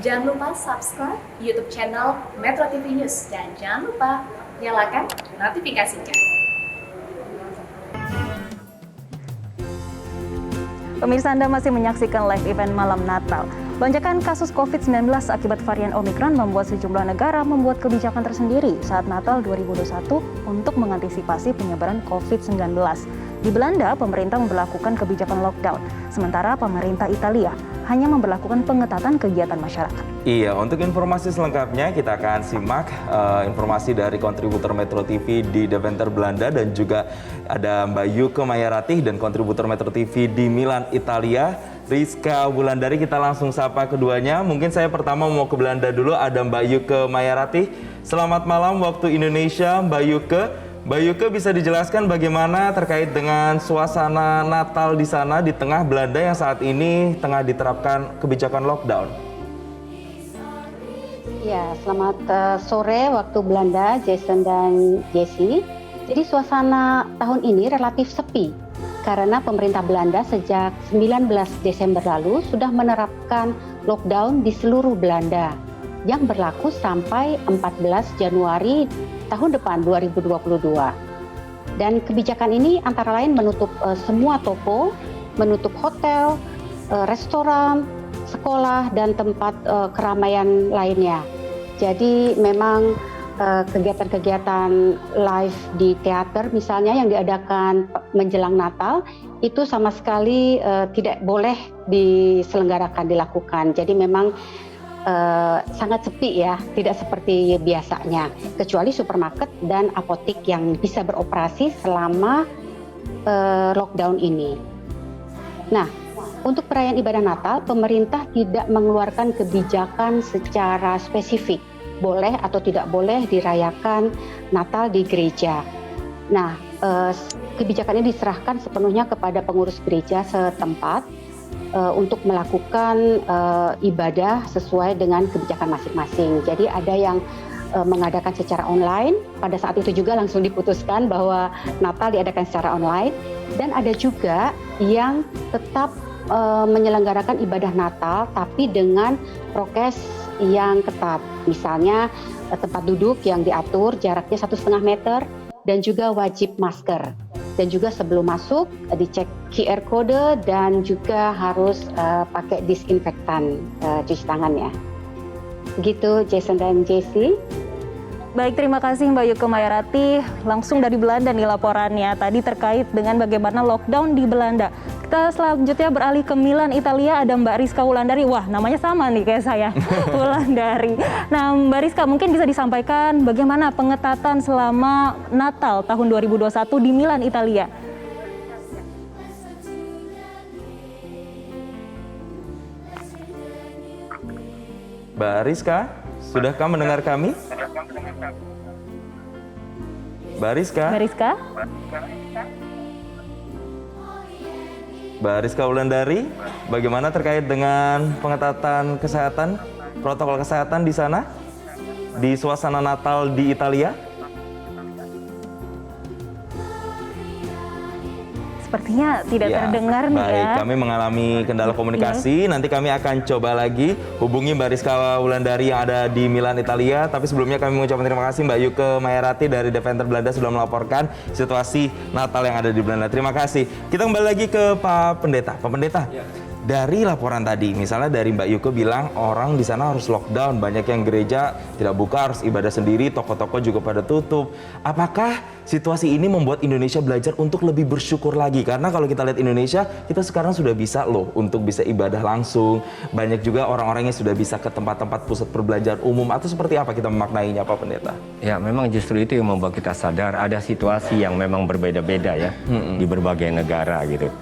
Jangan lupa subscribe YouTube channel Metro TV News dan jangan lupa nyalakan notifikasinya. Pemirsa, Anda masih menyaksikan live event Malam Natal. Lonjakan kasus COVID-19 akibat varian Omikron membuat sejumlah negara membuat kebijakan tersendiri saat Natal 2021 untuk mengantisipasi penyebaran COVID-19. Di Belanda, pemerintah memberlakukan kebijakan lockdown, sementara pemerintah Italia hanya memberlakukan pengetatan kegiatan masyarakat. Iya, untuk informasi selengkapnya kita akan simak informasi dari kontributor Metro TV di Deventer, Belanda, dan juga ada Mbak Yuke Mayarati dan kontributor Metro TV di Milan, Italia, Rizka Wulandari. Kita langsung sapa keduanya. Mungkin saya pertama mau ke Belanda dulu, ada Mbak Yuke Mayarati. Selamat malam waktu Indonesia, Mbak Yuke. Mbak Yuke, bisa dijelaskan bagaimana terkait dengan suasana Natal di sana di tengah Belanda yang saat ini tengah diterapkan kebijakan lockdown? Ya, selamat sore waktu Belanda, Jason dan Jessie. Jadi suasana tahun ini relatif sepi karena pemerintah Belanda sejak 19 Desember lalu sudah menerapkan lockdown di seluruh Belanda yang berlaku sampai 14 Januari tahun depan 2022. Dan kebijakan ini antara lain menutup semua toko, menutup hotel, restoran, sekolah, dan tempat keramaian lainnya. Jadi memang kegiatan-kegiatan live di teater misalnya yang diadakan menjelang Natal itu sama sekali tidak boleh dilakukan. Jadi memang sangat sepi ya, tidak seperti biasanya, kecuali supermarket dan apotek yang bisa beroperasi selama lockdown ini. Nah, untuk perayaan ibadah Natal, pemerintah tidak mengeluarkan kebijakan secara spesifik, boleh atau tidak boleh dirayakan Natal di gereja. Nah, kebijakan ini diserahkan sepenuhnya kepada pengurus gereja setempat untuk melakukan ibadah sesuai dengan kebijakan masing-masing. Jadi ada yang mengadakan secara online, pada saat itu juga langsung diputuskan bahwa Natal diadakan secara online, dan ada juga yang tetap menyelenggarakan ibadah Natal tapi dengan prokes yang ketat. Misalnya tempat duduk yang diatur jaraknya 1,5 meter dan juga wajib masker. Dan juga sebelum masuk dicek QR code dan juga harus pakai disinfektan cuci tangan ya. Begitu Jason dan Jessie. Baik, terima kasih Mbak Yuke Mayarati. Langsung dari Belanda nih laporannya tadi terkait dengan bagaimana lockdown di Belanda. Kita selanjutnya beralih ke Milan, Italia, ada Mbak Rizka Wulandari. Wah, namanya sama nih kayak saya, Wulandari. Nah, Mbak Rizka, mungkin bisa disampaikan bagaimana pengetatan selama Natal tahun 2021 di Milan, Italia? Mbak Rizka, sudahkah mendengar kami? Mbak Rizka? Mbak Rizka? Mbak Rizka Wulandari, bagaimana terkait dengan pengetatan kesehatan, protokol kesehatan di sana, di suasana Natal di Italia? Sepertinya tidak terdengar nih baik, ya. kami mengalami kendala komunikasi. Nanti kami akan coba lagi hubungi Mbak Rizka Wulandari yang ada di Milan, Italia. Tapi sebelumnya kami mengucapkan terima kasih Mbak Yuke Mayarati dari Deventer, Belanda sudah melaporkan situasi Natal yang ada di Belanda. Terima kasih. Kita kembali lagi ke Pak Pendeta. Pak Pendeta, dari laporan tadi, misalnya dari Mbak Yuke bilang orang di sana harus lockdown, banyak yang gereja tidak buka, harus ibadah sendiri, toko-toko juga pada tutup. Apakah situasi ini membuat Indonesia belajar untuk lebih bersyukur lagi? Karena kalau kita lihat Indonesia, kita sekarang sudah bisa loh untuk bisa ibadah langsung. Banyak juga orang-orangnya sudah bisa ke tempat-tempat pusat perbelanjaan umum. Atau seperti apa kita memaknainya, Pak Pendeta? Ya, memang justru itu yang membuat kita sadar ada situasi yang memang berbeda-beda ya di berbagai negara gitu.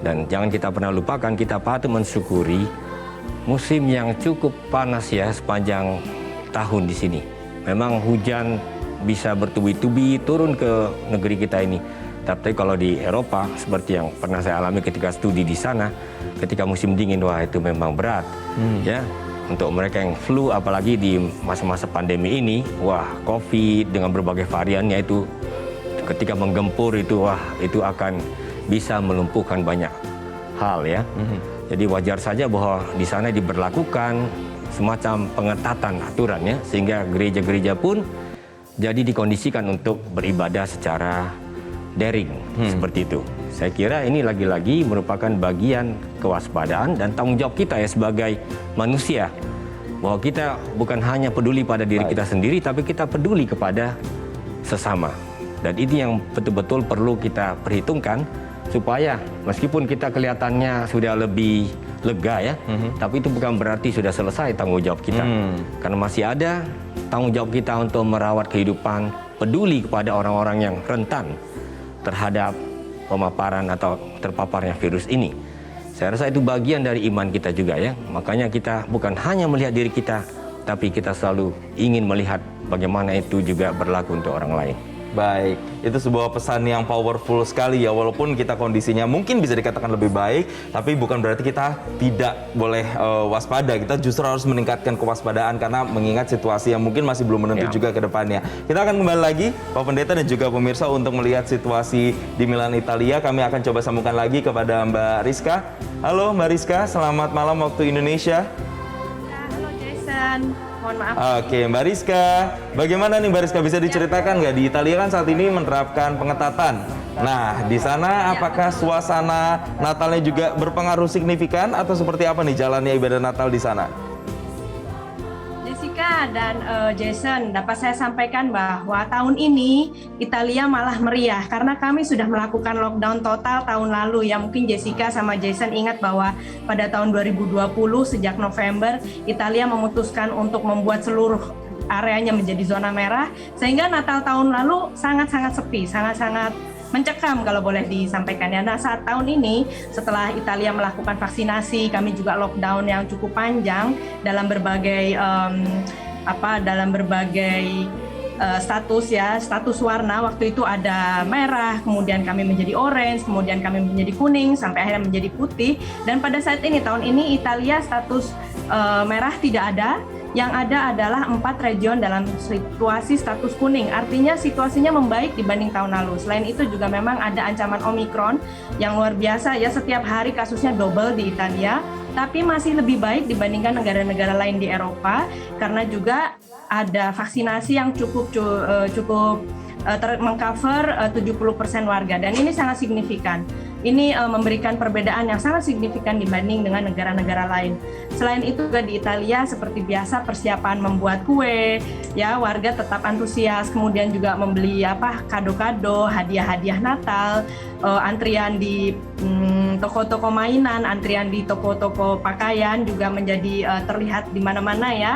Dan jangan kita pernah lupakan, kita patut mensyukuri musim yang cukup panas ya sepanjang tahun di sini. Memang hujan bisa bertubi-tubi turun ke negeri kita ini. Tapi kalau di Eropa, seperti yang pernah saya alami ketika studi di sana, ketika musim dingin, wah itu memang berat. Ya, untuk mereka yang flu, apalagi di masa-masa pandemi ini, wah COVID dengan berbagai variannya itu ketika menggempur itu, wah itu akan bisa melumpuhkan banyak hal ya. Jadi wajar saja bahwa di sana diberlakukan semacam pengetatan aturannya sehingga gereja-gereja pun jadi dikondisikan untuk beribadah secara daring seperti itu. Saya kira ini lagi-lagi merupakan bagian kewaspadaan dan tanggung jawab kita ya sebagai manusia, bahwa kita bukan hanya peduli pada diri kita sendiri, tapi kita peduli kepada sesama. Dan ini yang betul-betul perlu kita perhitungkan supaya meskipun kita kelihatannya sudah lebih lega ya, tapi itu bukan berarti sudah selesai tanggung jawab kita. Karena masih ada tanggung jawab kita untuk merawat kehidupan, peduli kepada orang-orang yang rentan terhadap pemaparan atau terpaparnya virus ini. Saya rasa itu bagian dari iman kita juga ya. Makanya kita bukan hanya melihat diri kita, tapi kita selalu ingin melihat bagaimana itu juga berlaku untuk orang lain. Baik, itu sebuah pesan yang powerful sekali ya. Walaupun kita kondisinya mungkin bisa dikatakan lebih baik, tapi bukan berarti kita tidak boleh waspada. Kita justru harus meningkatkan kewaspadaan karena mengingat situasi yang mungkin masih belum menentu juga ke depannya. Kita akan kembali lagi, Pak Pendeta dan juga pemirsa, untuk melihat situasi di Milan, Italia. Kami akan coba sambungkan lagi kepada Mbak Rizka. Halo Mbak Rizka, selamat malam waktu Indonesia. Halo Jason. Mohon maaf. Oke, Mbak Rizka, bagaimana nih Mbak Rizka, bisa diceritakan nggak, di Italia kan saat ini menerapkan pengetatan. Nah, di sana apakah suasana Natalnya juga berpengaruh signifikan atau seperti apa nih jalannya ibadah Natal di sana? Jessica dan Jason, dapat saya sampaikan bahwa tahun ini Italia malah meriah karena kami sudah melakukan lockdown total tahun lalu ya. Mungkin Jessica sama Jason ingat bahwa pada tahun 2020 sejak November Italia memutuskan untuk membuat seluruh areanya menjadi zona merah, sehingga Natal tahun lalu sangat-sangat sepi, sangat-sangat mencekam kalau boleh disampaikan ya. Nah, saat tahun ini setelah Italia melakukan vaksinasi, kami juga lockdown yang cukup panjang dalam berbagai status warna. Waktu itu ada merah, kemudian kami menjadi orange, kemudian kami menjadi kuning, sampai akhirnya menjadi putih. Dan pada saat ini tahun ini Italia status merah tidak ada. Yang ada adalah 4 region dalam situasi status kuning. Artinya situasinya membaik dibanding tahun lalu. Selain itu juga memang ada ancaman Omikron yang luar biasa ya. Setiap hari kasusnya double di Italia. Tapi masih lebih baik dibandingkan negara-negara lain di Eropa. Karena juga ada vaksinasi yang cukup mengcover 70% warga. Dan ini sangat signifikan. Ini memberikan perbedaan yang sangat signifikan dibanding dengan negara-negara lain. Selain itu juga di Italia seperti biasa persiapan membuat kue, ya warga tetap antusias, kemudian juga membeli kado-kado, hadiah-hadiah Natal, antrian di toko-toko mainan, antrian di toko-toko pakaian juga menjadi terlihat di mana-mana ya.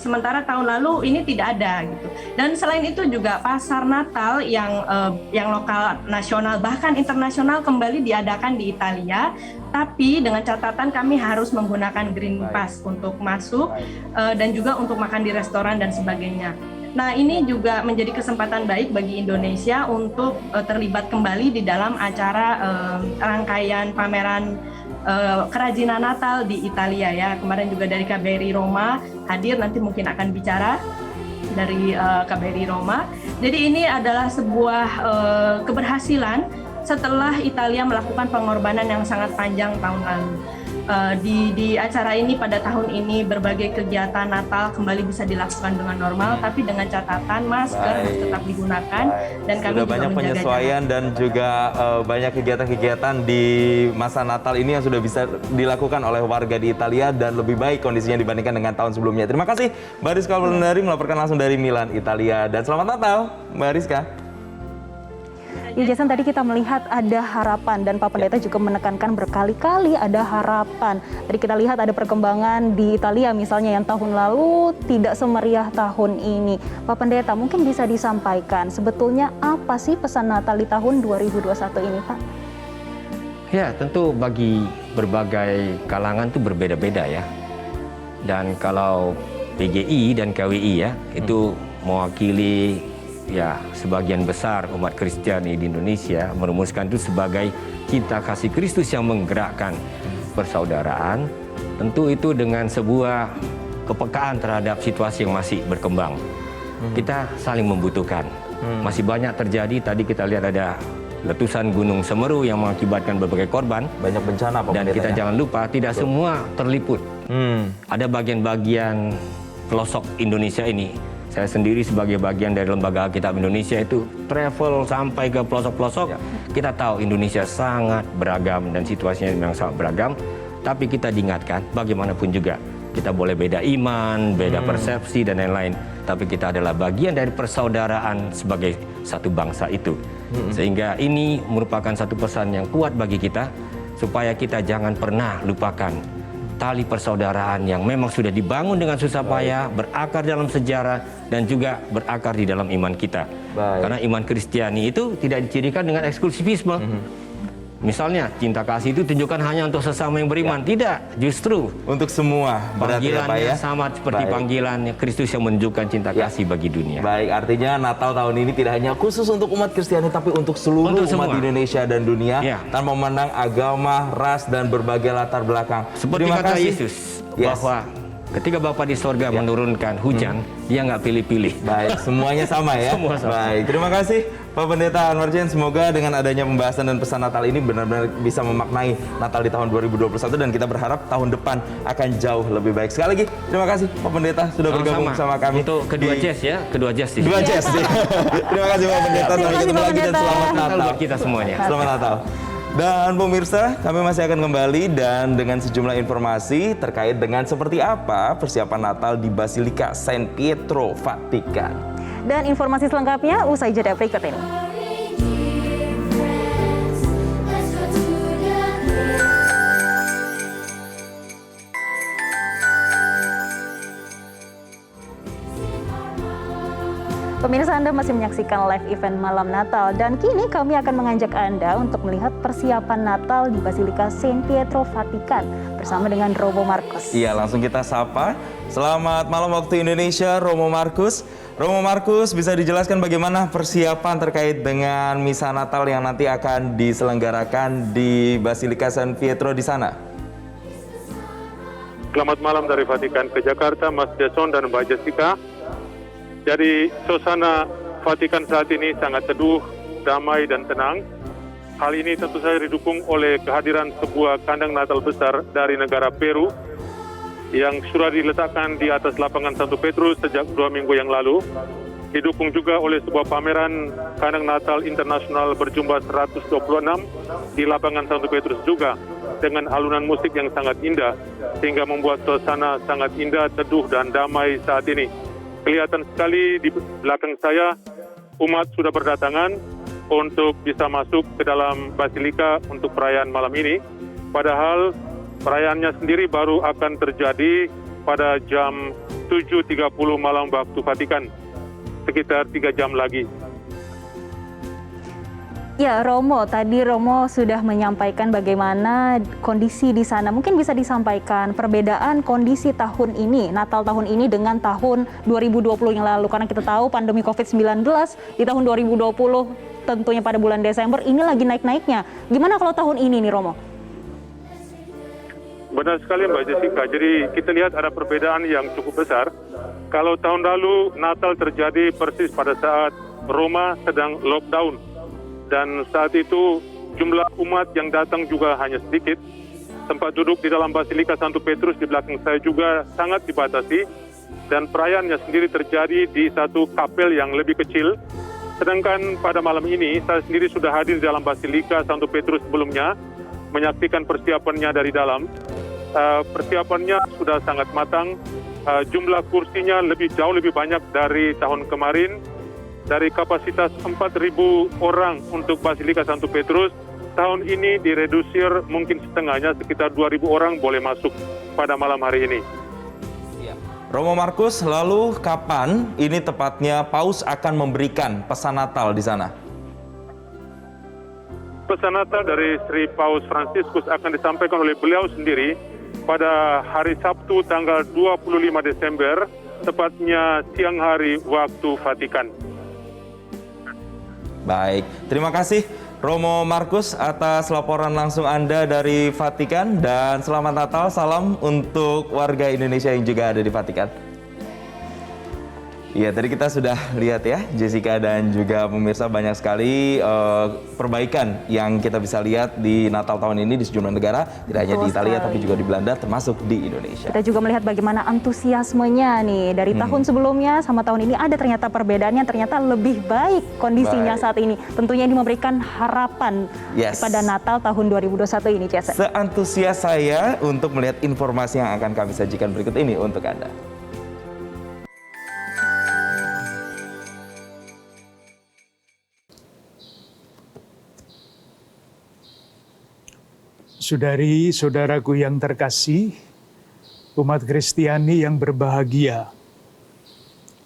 Sementara tahun lalu ini tidak ada gitu. Dan selain itu juga pasar Natal yang lokal, nasional bahkan internasional kembali diadakan di Italia, tapi dengan catatan kami harus menggunakan Green Pass untuk masuk dan juga untuk makan di restoran dan sebagainya. Nah, ini juga menjadi kesempatan baik bagi Indonesia untuk terlibat kembali di dalam acara rangkaian pameran kerajinan Natal di Italia ya. Kemarin juga dari KBRI Roma hadir, nanti mungkin akan bicara dari KBRI Roma. Jadi ini adalah sebuah keberhasilan setelah Italia melakukan pengorbanan yang sangat panjang tahun lalu. Di acara ini pada tahun ini berbagai kegiatan Natal kembali bisa dilakukan dengan normal, tapi dengan catatan masker harus tetap digunakan. Dan kami sudah juga banyak penyesuaian dan juga banyak kegiatan-kegiatan di masa Natal ini yang sudah bisa dilakukan oleh warga di Italia dan lebih baik kondisinya dibandingkan dengan tahun sebelumnya. Terima kasih Mbak Rizka Wulandari melaporkan langsung dari Milan, Italia, dan selamat Natal Mbak Rizka. Ya Jason, tadi kita melihat ada harapan dan Pak Pendeta juga menekankan berkali-kali ada harapan. Tadi kita lihat ada perkembangan di Italia misalnya yang tahun lalu tidak semeriah tahun ini. Pak Pendeta mungkin bisa disampaikan sebetulnya apa sih pesan Natal di tahun 2021 ini Pak? Ya, tentu bagi berbagai kalangan itu berbeda-beda ya. Dan kalau PGI dan KWI ya, itu mewakili ya sebagian besar umat Kristiani di Indonesia, merumuskan itu sebagai cinta kasih Kristus yang menggerakkan persaudaraan. Tentu itu dengan sebuah kepekaan terhadap situasi yang masih berkembang. Kita saling membutuhkan. Masih banyak terjadi, tadi kita lihat ada letusan Gunung Semeru yang mengakibatkan berbagai korban. Banyak bencana Pak Dan Pendeta, kita ya? jangan lupa tidak semua terliput Ada bagian-bagian pelosok Indonesia ini. Saya sendiri sebagai bagian dari Lembaga Alkitab Indonesia itu travel sampai ke pelosok-pelosok. Kita tahu Indonesia sangat beragam dan situasinya memang sangat beragam. Tapi kita diingatkan bagaimanapun juga kita boleh beda iman, beda persepsi dan lain-lain. Tapi kita adalah bagian dari persaudaraan sebagai satu bangsa itu. Sehingga ini merupakan satu pesan yang kuat bagi kita supaya kita jangan pernah lupakan tali persaudaraan yang memang sudah dibangun dengan susah payah, berakar dalam sejarah dan juga berakar di dalam iman kita. Karena iman Kristiani itu tidak dicirikan dengan eksklusivisme. Misalnya cinta kasih itu tunjukkan hanya untuk sesama yang beriman, tidak, justru Untuk semua berarti ya, Pak panggilannya ya. sama seperti panggilan Kristus yang menunjukkan cinta kasih bagi dunia. Baik, artinya Natal tahun ini tidak hanya khusus untuk umat Kristiani, tapi untuk seluruh Untuk umat semua. di Indonesia dan dunia, Ya. tanpa memandang agama, ras, dan berbagai latar belakang. Seperti Terima kata kasih. Yesus Yes. bahwa ketika Bapa di sorga menurunkan hujan, dia nggak pilih-pilih. Baik, semuanya sama ya. Semua sama. Baik, terima kasih Pak Pendeta Anwar Chen. Semoga dengan adanya pembahasan dan pesan Natal ini benar-benar bisa memaknai Natal di tahun 2021 dan kita berharap tahun depan akan jauh lebih baik. Sekali lagi, terima kasih Pak Pendeta sudah bergabung bersama kami. Untuk kedua di jazz ya, kedua jazz di Dua sini. jazz. Terima kasih Pak Pendeta. Terima Sampai kasih, ketemu Pak lagi dan Pendeta. selamat Natal Natal. buat kita semuanya. Selamat Natal. Dan pemirsa, kami masih akan kembali dan dengan sejumlah informasi terkait dengan seperti apa persiapan Natal di Basilika San Pietro, Vatikan. Dan informasi selengkapnya usai jeda berikut ini. Pemirsa, Anda masih menyaksikan live event Malam Natal dan kini kami akan mengajak Anda untuk melihat persiapan Natal di Basilika San Pietro, Vatikan bersama dengan Romo Markus. Iya, langsung kita sapa. Selamat malam waktu Indonesia, Romo Markus. Romo Markus, bisa dijelaskan bagaimana persiapan terkait dengan misa Natal yang nanti akan diselenggarakan di Basilika San Pietro di sana? Selamat malam dari Vatikan ke Jakarta, Mas Jason dan Mbak Jessica. Jadi suasana Vatikan saat ini sangat teduh, damai dan tenang. Hal ini tentu saja didukung oleh kehadiran sebuah kandang Natal besar dari negara Peru yang sudah diletakkan di atas lapangan Santo Petrus sejak 2 minggu yang lalu. Didukung juga oleh sebuah pameran kandang Natal internasional berjumlah 126 di lapangan Santo Petrus juga dengan alunan musik yang sangat indah sehingga membuat suasana sangat indah, teduh dan damai saat ini. Kelihatan sekali di belakang saya umat sudah berdatangan untuk bisa masuk ke dalam Basilika untuk perayaan malam ini. Padahal perayaannya sendiri baru akan terjadi pada jam 7.30 malam waktu Vatikan, sekitar 3 jam lagi. Ya, Romo, tadi Romo sudah menyampaikan bagaimana kondisi di sana. Mungkin bisa disampaikan perbedaan kondisi tahun ini, Natal tahun ini dengan tahun 2020 yang lalu. Karena kita tahu pandemi COVID-19 di tahun 2020 tentunya pada bulan Desember ini lagi naik-naiknya. Gimana kalau tahun ini nih, Romo? Benar sekali Mbak Jessica, jadi kita lihat ada perbedaan yang cukup besar. Kalau tahun lalu Natal terjadi persis pada saat Roma sedang lockdown. Dan saat itu jumlah umat yang datang juga hanya sedikit. Tempat duduk di dalam Basilika Santo Petrus di belakang saya juga sangat dibatasi. Dan perayaannya sendiri terjadi di satu kapel yang lebih kecil. Sedangkan pada malam ini saya sendiri sudah hadir di dalam Basilika Santo Petrus sebelumnya. Menyaksikan persiapannya dari dalam. Persiapannya sudah sangat matang. Jumlah kursinya jauh lebih banyak dari tahun kemarin. Dari kapasitas 4.000 orang untuk Basilika Santo Petrus, tahun ini diredusir mungkin setengahnya, sekitar 2.000 orang boleh masuk pada malam hari ini. Romo Markus, lalu kapan ini tepatnya Paus akan memberikan pesan Natal di sana? Pesan Natal dari Sri Paus Fransiskus akan disampaikan oleh beliau sendiri pada hari Sabtu tanggal 25 Desember, tepatnya siang hari waktu Vatikan. Baik, terima kasih Romo Markus atas laporan langsung Anda dari Vatikan dan selamat Natal, salam untuk warga Indonesia yang juga ada di Vatikan. Iya, tadi kita sudah lihat ya, Jessica dan juga pemirsa, banyak sekali perbaikan yang kita bisa lihat di Natal tahun ini di sejumlah negara, tidak hanya di Italia tapi juga di Belanda, termasuk di Indonesia. Kita juga melihat bagaimana antusiasmenya nih dari tahun sebelumnya sama tahun ini ada ternyata perbedaannya, ternyata lebih baik kondisinya saat ini. Tentunya ini memberikan harapan pada Natal tahun 2021 ini, Jason. Seantusias saya untuk melihat informasi yang akan kami sajikan berikut ini untuk Anda. Saudari, saudaraku yang terkasih, umat Kristiani yang berbahagia.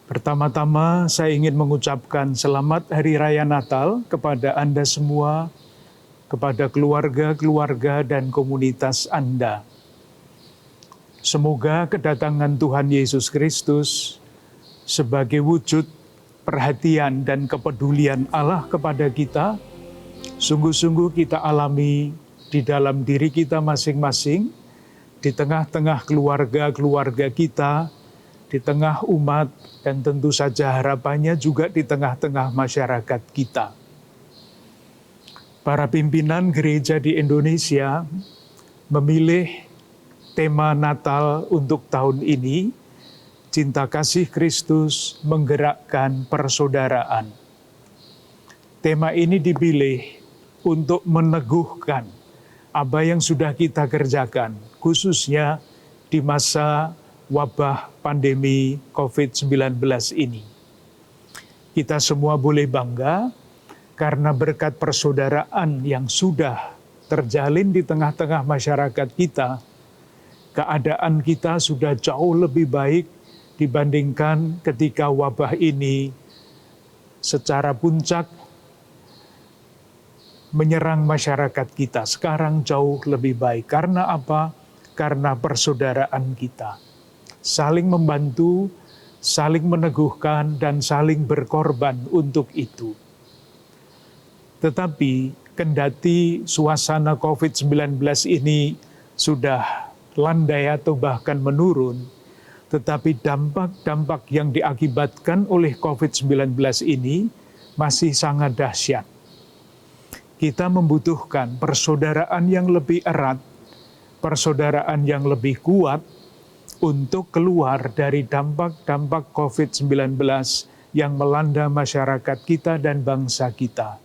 Pertama-tama saya ingin mengucapkan selamat Hari Raya Natal kepada Anda semua, kepada keluarga-keluarga dan komunitas Anda. Semoga kedatangan Tuhan Yesus Kristus sebagai wujud perhatian dan kepedulian Allah kepada kita, sungguh-sungguh kita alami di dalam diri kita masing-masing, di tengah-tengah keluarga-keluarga kita, di tengah umat, dan tentu saja harapannya juga di tengah-tengah masyarakat kita. Para pimpinan gereja di Indonesia memilih tema Natal untuk tahun ini, Cinta Kasih Kristus Menggerakkan Persaudaraan. Tema ini dipilih untuk meneguhkan apa yang sudah kita kerjakan, khususnya di masa wabah pandemi COVID-19 ini. Kita semua boleh bangga karena berkat persaudaraan yang sudah terjalin di tengah-tengah masyarakat kita, keadaan kita sudah jauh lebih baik dibandingkan ketika wabah ini secara puncak menyerang masyarakat kita. Sekarang jauh lebih baik. Karena apa? Karena persaudaraan kita. Saling membantu, saling meneguhkan, dan saling berkorban untuk itu. Tetapi, kendati suasana COVID-19 ini sudah landai atau bahkan menurun, tetapi dampak-dampak yang diakibatkan oleh COVID-19 ini masih sangat dahsyat. Kita membutuhkan persaudaraan yang lebih erat, persaudaraan yang lebih kuat untuk keluar dari dampak-dampak COVID-19 yang melanda masyarakat kita dan bangsa kita.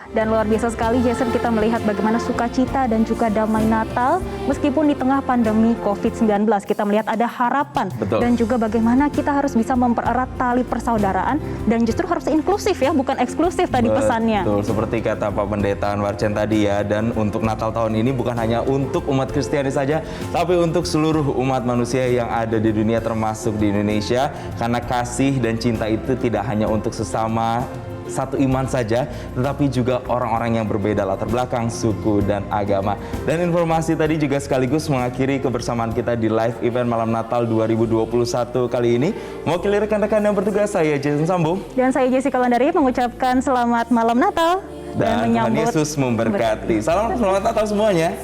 Dan luar biasa sekali, Jason, kita melihat bagaimana sukacita dan juga damai Natal meskipun di tengah pandemi COVID-19. Kita melihat ada harapan. Betul. Dan juga bagaimana kita harus bisa mempererat tali persaudaraan dan justru harus inklusif ya, bukan eksklusif tadi pesannya. Betul, seperti kata Pak Pendeta Anwarcen tadi ya, dan untuk Natal tahun ini bukan hanya untuk umat Kristiani saja, tapi untuk seluruh umat manusia yang ada di dunia termasuk di Indonesia, karena kasih dan cinta itu tidak hanya untuk sesama satu iman saja, tetapi juga orang-orang yang berbeda latar belakang, suku, dan agama. Dan informasi tadi juga sekaligus mengakhiri kebersamaan kita di live event Malam Natal 2021 kali ini. Mewakili rekan-rekan yang bertugas, saya Jason Sambo. Dan saya Jessica Landari mengucapkan selamat Malam Natal. Dan Tuhan Yesus memberkati. Salam selamat Natal semuanya.